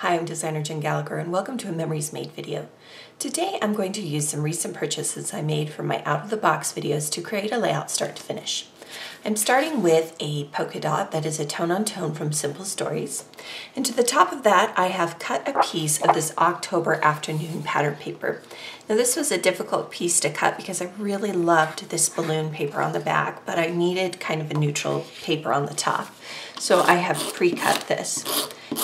Hi, I'm designer Jen Gallacher and welcome to a Memories Made video. Today I'm going to use some recent purchases I made from my out-of-the-box videos to create a layout start to finish. I'm starting with a polka dot that is a tone-on-tone from Simple Stories. And to the top of that I have cut a piece of this October afternoon pattern paper. Now this was a difficult piece to cut because I really loved this balloon paper on the back, but I needed kind of a neutral paper on the top. So I have pre-cut this.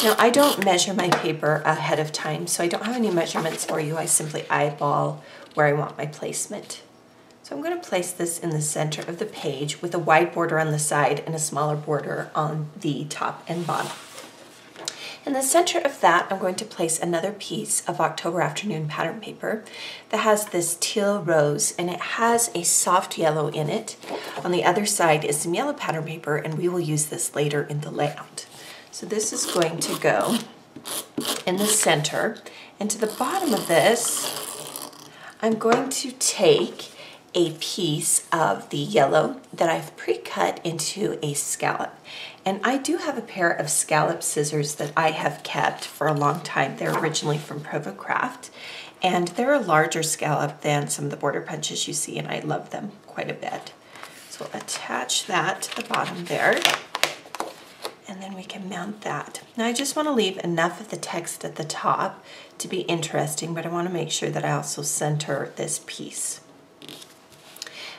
Now I don't measure my paper ahead of time, so I don't have any measurements for you. I simply eyeball where I want my placement. So I'm going to place this in the center of the page with a wide border on the side and a smaller border on the top and bottom. In the center of that, I'm going to place another piece of October afternoon pattern paper that has this teal rose and it has a soft yellow in it. On the other side is some yellow pattern paper, and we will use this later in the layout. So this is going to go in the center, and to the bottom of this, I'm going to take a piece of the yellow that I've pre-cut into a scallop. And I do have a pair of scallop scissors that I have kept for a long time. They're originally from Provo Craft, and they're a larger scallop than some of the border punches you see, and I love them quite a bit. So we'll attach that to the bottom there, and then we can mount that. Now I just want to leave enough of the text at the top to be interesting, but I want to make sure that I also center this piece.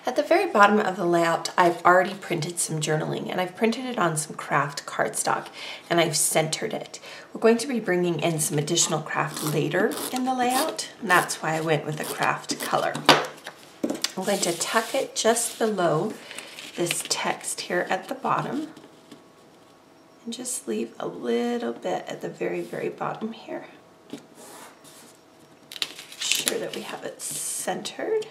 At the very bottom of the layout, I've already printed some journaling, and I've printed it on some craft cardstock, and I've centered it. We're going to be bringing in some additional craft later in the layout, and that's why I went with the craft color. I'm going to tuck it just below this text here at the bottom, and just leave a little bit at the very, very bottom here. Make sure that we have it centered.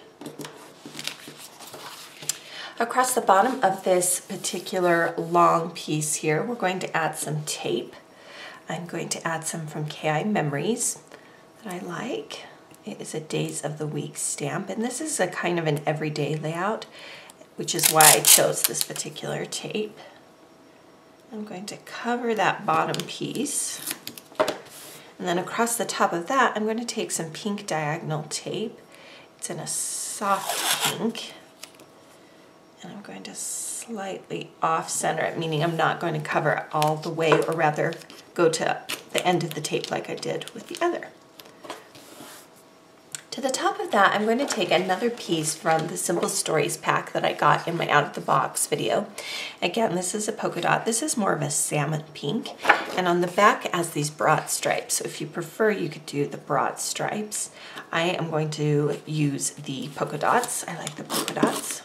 Across the bottom of this particular long piece here, we're going to add some tape. I'm going to add some from KI Memories that I like. It is a Days of the Week stamp, and this is a kind of an everyday layout, which is why I chose this particular tape. I'm going to cover that bottom piece, and then across the top of that, I'm going to take some pink diagonal tape. It's in a soft pink. And I'm going to slightly off-center it, meaning I'm not going to cover all the way, or rather go to the end of the tape like I did with the other. To the top of that, I'm going to take another piece from the Simple Stories pack that I got in my out-of-the-box video. Again, this is a polka dot. This is more of a salmon pink, and on the back it has these broad stripes. So if you prefer, you could do the broad stripes. I am going to use the polka dots. I like the polka dots.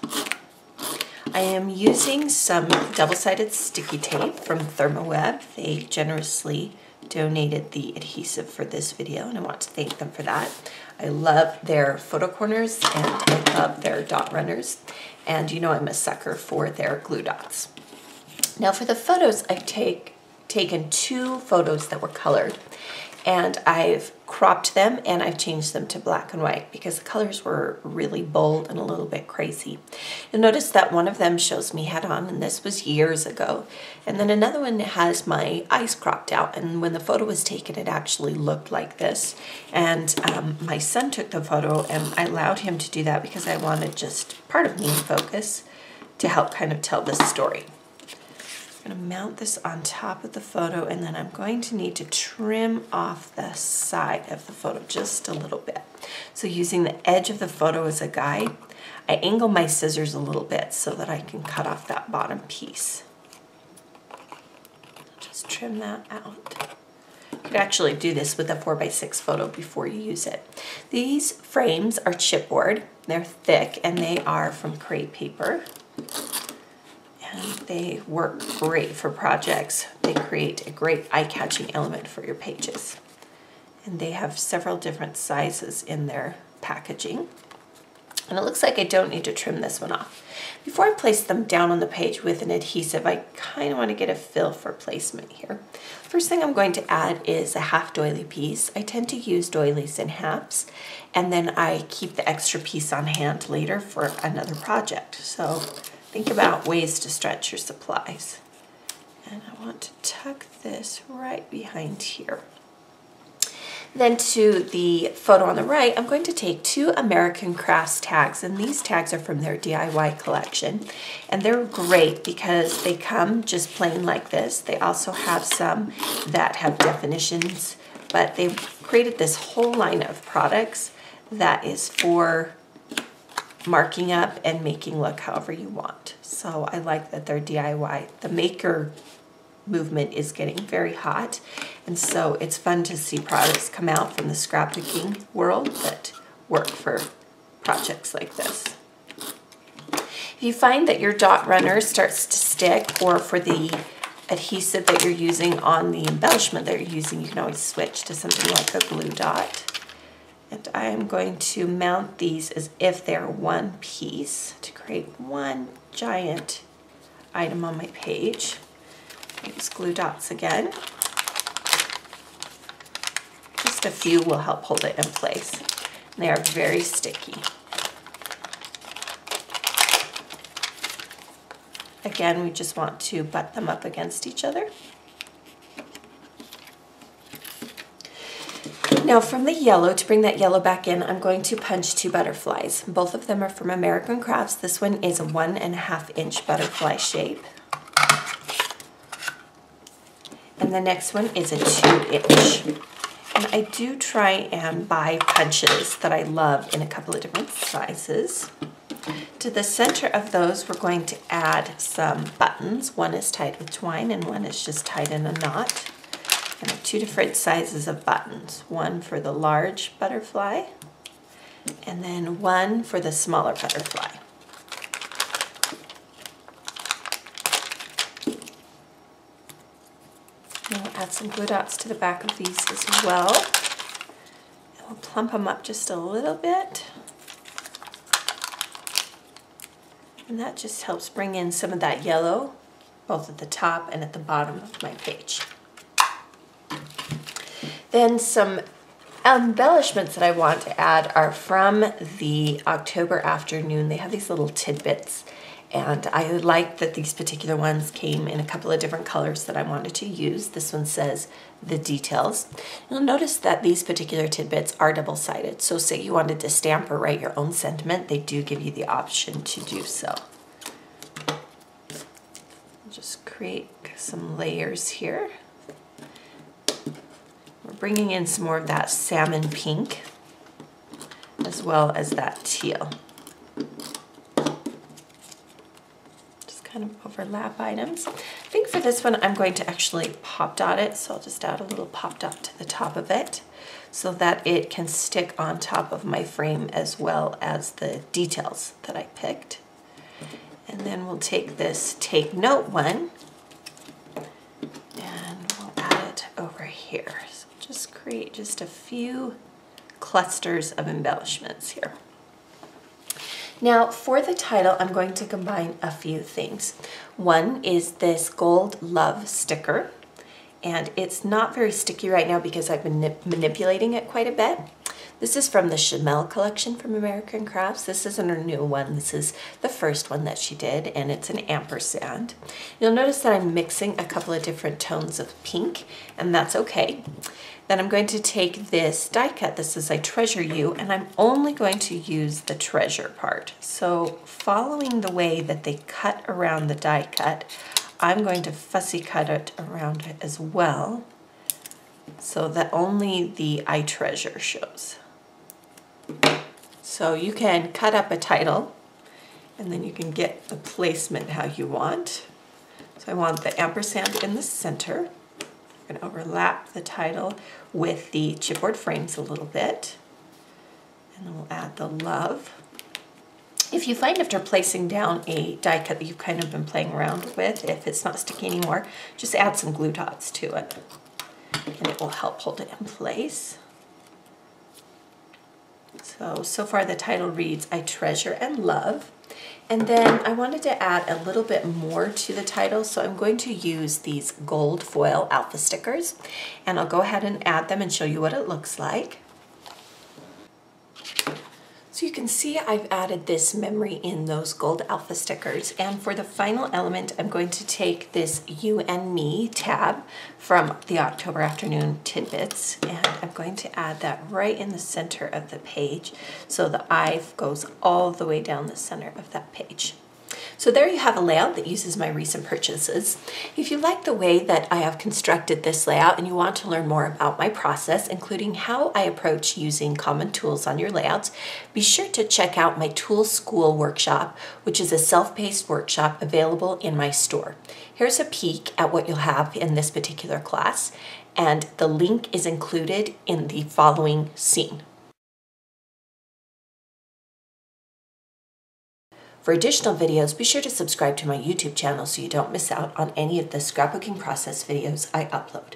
I am using some double-sided sticky tape from ThermoWeb. They generously donated the adhesive for this video, and I want to thank them for that. I love their photo corners, and I love their dot runners, and you know I'm a sucker for their glue dots. Now for the photos, I've taken two photos that were colored, and I've cropped them and I've changed them to black and white because the colors were really bold and a little bit crazy. You'll notice that one of them shows me head on, and this was years ago. And then another one has my eyes cropped out, and when the photo was taken it actually looked like this. And my son took the photo, and I allowed him to do that because I wanted just part of me in focus to help kind of tell this story. I'm going to mount this on top of the photo, and then I'm going to need to trim off the side of the photo just a little bit. So using the edge of the photo as a guide, I angle my scissors a little bit so that I can cut off that bottom piece. Just trim that out. You could actually do this with a 4x6 photo before you use it. These frames are chipboard. They're thick, and they are from crepe paper. And they work great for projects. They create a great eye-catching element for your pages. And they have several different sizes in their packaging. And it looks like I don't need to trim this one off. Before I place them down on the page with an adhesive, I kind of want to get a feel for placement here. First thing I'm going to add is a half doily piece. I tend to use doilies in halves, and then I keep the extra piece on hand later for another project. So think about ways to stretch your supplies. And I want to tuck this right behind here. Then to the photo on the right, I'm going to take 2 American Crafts tags, and these tags are from their DIY collection. And they're great because they come just plain like this. They also have some that have definitions, but they've created this whole line of products that is for marking up and making look however you want. So I like that they're DIY. The maker movement is getting very hot, and so it's fun to see products come out from the scrapbooking world that work for projects like this. If you find that your dot runner starts to stick, or for the adhesive that you're using on the embellishment that you're using, you can always switch to something like a glue dot. And I am going to mount these as if they're one piece to create one giant item on my page. Use glue dots again. Just a few will help hold it in place. And they are very sticky. Again, we just want to butt them up against each other. Now from the yellow, to bring that yellow back in, I'm going to punch 2 butterflies. Both of them are from American Crafts. This one is a 1.5 inch butterfly shape. And the next one is a 2 inch. And I do try and buy punches that I love in a couple of different sizes. To the center of those, we're going to add some buttons. One is tied with twine and one is just tied in a knot. And I have 2 different sizes of buttons. One for the large butterfly and then one for the smaller butterfly. And we'll add some glue dots to the back of these as well. And we'll plump them up just a little bit. And that just helps bring in some of that yellow, both at the top and at the bottom of my page. Then some embellishments that I want to add are from the October afternoon. They have these little tidbits, and I like that these particular ones came in a couple of different colors that I wanted to use. This one says the details. You'll notice that these particular tidbits are double-sided. So say you wanted to stamp or write your own sentiment, they do give you the option to do so. Just create some layers here. We're bringing in some more of that salmon pink as well as that teal. Just kind of overlap items. I think for this one I'm going to actually pop dot it, so I'll just add a little pop dot to the top of it so that it can stick on top of my frame as well as the details that I picked. And then we'll take this take note one and we'll add it over here. So just create just a few clusters of embellishments here. Now for the title, I'm going to combine a few things. One is this gold love sticker, and it's not very sticky right now because I've been manipulating it quite a bit. This is from the Chanel collection from American Crafts. This isn't her new one. This is the first one that she did, and it's an ampersand. You'll notice that I'm mixing a couple of different tones of pink, and that's okay. Then I'm going to take this die cut. This is I Treasure You, and I'm only going to use the treasure part. So following the way that they cut around the die cut, I'm going to fussy cut it around it as well so that only the I Treasure shows. So you can cut up a title and then you can get the placement how you want. So I want the ampersand in the center. I'm going to overlap the title with the chipboard frames a little bit. And then we'll add the love. If you find after placing down a die cut that you've kind of been playing around with, if it's not sticky anymore, just add some glue dots to it. And it will help hold it in place. So far the title reads, I Treasure and Love. And then I wanted to add a little bit more to the title, so I'm going to use these gold foil alpha stickers. And I'll go ahead and add them and show you what it looks like. So you can see I've added this memory in those gold alpha stickers, and for the final element I'm going to take this You and Me tab from the October Afternoon Tidbits, and I'm going to add that right in the center of the page so the eye goes all the way down the center of that page. So there you have a layout that uses my recent purchases. If you like the way that I have constructed this layout and you want to learn more about my process, including how I approach using common tools on your layouts, be sure to check out my Tool School workshop, which is a self-paced workshop available in my store. Here's a peek at what you'll have in this particular class, and the link is included in the following scene. For additional videos, be sure to subscribe to my YouTube channel so you don't miss out on any of the scrapbooking process videos I upload.